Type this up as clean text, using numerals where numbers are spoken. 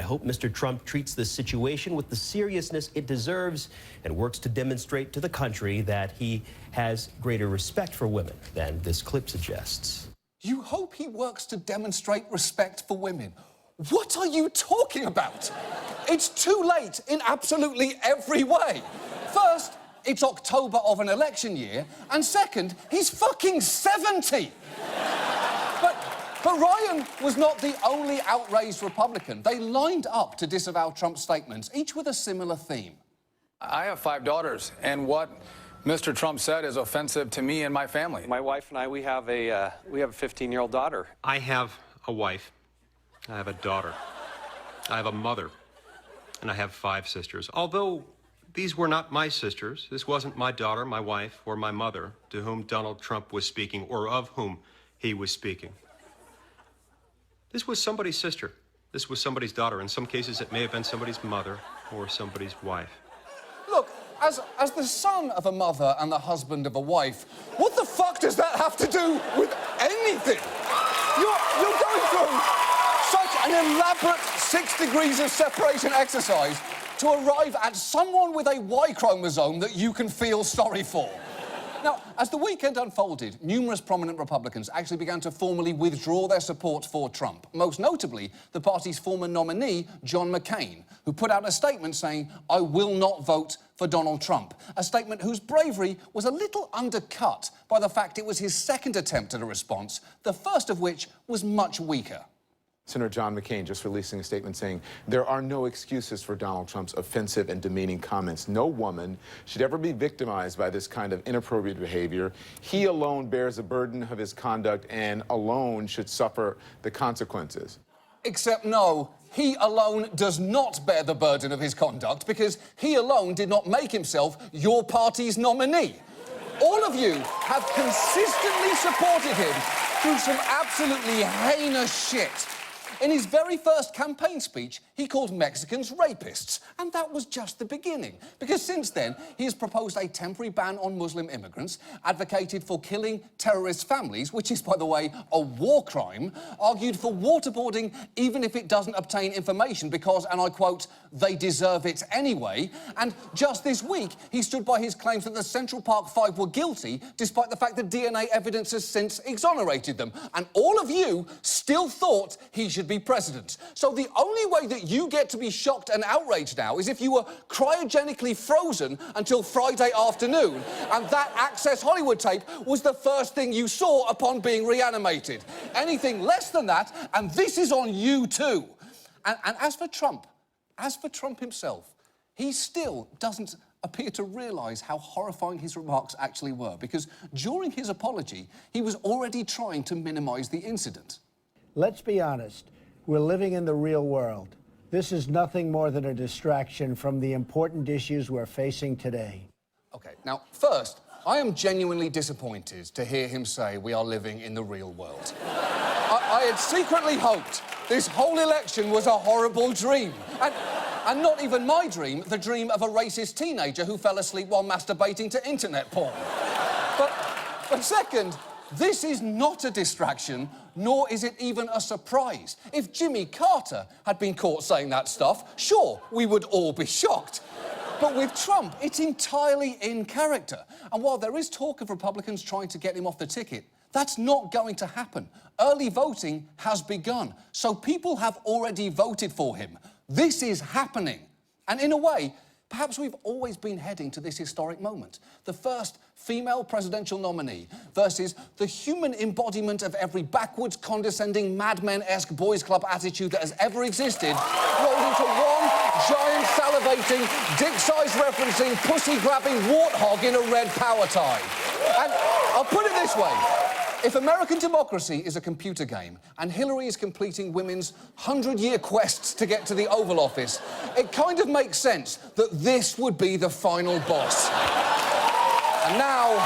hope Mr. Trump treats this situation with the seriousness it deserves and works to demonstrate to the country that he has greater respect for women than this clip suggests. You hope he works to demonstrate respect for women? What are you talking about? It's too late in absolutely every way. First, it's October of an election year, and second, he's fucking 70. But Ryan was not the only outraged Republican. They lined up to disavow Trump's statements, each with a similar theme. I have 5 daughters, and what Mr. Trump said is offensive to me and my family. My wife and I, we have a 15-year-old daughter. I have a wife. I have a daughter. I have a mother. And I have 5 sisters. Although these were not my sisters, this wasn't my daughter, my wife, or my mother to whom Donald Trump was speaking, or of whom he was speaking. This was somebody's sister. This was somebody's daughter. In some cases, it may have been somebody's mother or somebody's wife. Look, as the son of a mother and the husband of a wife, what the fuck does that have to do with anything? You're going through such an elaborate 6 degrees of separation exercise to arrive at someone with a Y chromosome that you can feel sorry for. Now, as the weekend unfolded, numerous prominent Republicans actually began to formally withdraw their support for Trump. Most notably, the party's former nominee, John McCain, who put out a statement saying, "I will not vote for Donald Trump." A statement whose bravery was a little undercut by the fact it was his second attempt at a response, the first of which was much weaker. Senator John McCain just releasing a statement saying there are no excuses for Donald Trump's offensive and demeaning comments. No woman should ever be victimized by this kind of inappropriate behavior. He alone bears the burden of his conduct and alone should suffer the consequences. Except no, he alone does not bear the burden of his conduct because he alone did not make himself your party's nominee. All of you have consistently supported him through some absolutely heinous shit. In his very first campaign speech, he called Mexicans rapists. And that was just the beginning. Because since then, he has proposed a temporary ban on Muslim immigrants, advocated for killing terrorist families, which is, by the way, a war crime, argued for waterboarding even if it doesn't obtain information because, and I quote, "they deserve it anyway." And just this week, he stood by his claims that the Central Park Five were guilty, despite the fact that DNA evidence has since exonerated them. And all of you still thought he should be president. So the only way that you get to be shocked and outraged now is if you were cryogenically frozen until Friday afternoon and that Access Hollywood tape was the first thing you saw upon being reanimated. Anything less than that, and this is on you too. And as for Trump himself, he still doesn't appear to realise how horrifying his remarks actually were, because during his apology, he was already trying to minimise the incident. Let's be honest. We're living in the real world. This is nothing more than a distraction from the important issues we're facing today. OK, now, first, I am genuinely disappointed to hear him say we are living in the real world. I had secretly hoped this whole election was a horrible dream. And not even my dream, the dream of a racist teenager who fell asleep while masturbating to internet porn. But second, this is not a distraction, nor is it even a surprise. If Jimmy Carter had been caught saying that stuff, sure, we would all be shocked. But with Trump, it's entirely in character. And while there is talk of Republicans trying to get him off the ticket, that's not going to happen. Early voting has begun, so people have already voted for him. This is happening. And in a way, perhaps we've always been heading to this historic moment. The first female presidential nominee versus the human embodiment of every backwards, condescending, Mad Men-esque boys' club attitude that has ever existed, rolled into one giant, salivating, dick-sized referencing, pussy-grabbing warthog in a red power tie. And I'll put it this way. If American democracy is a computer game and Hillary is completing women's 100-year quests to get to the Oval Office, it kind of makes sense that this would be the final boss. And now,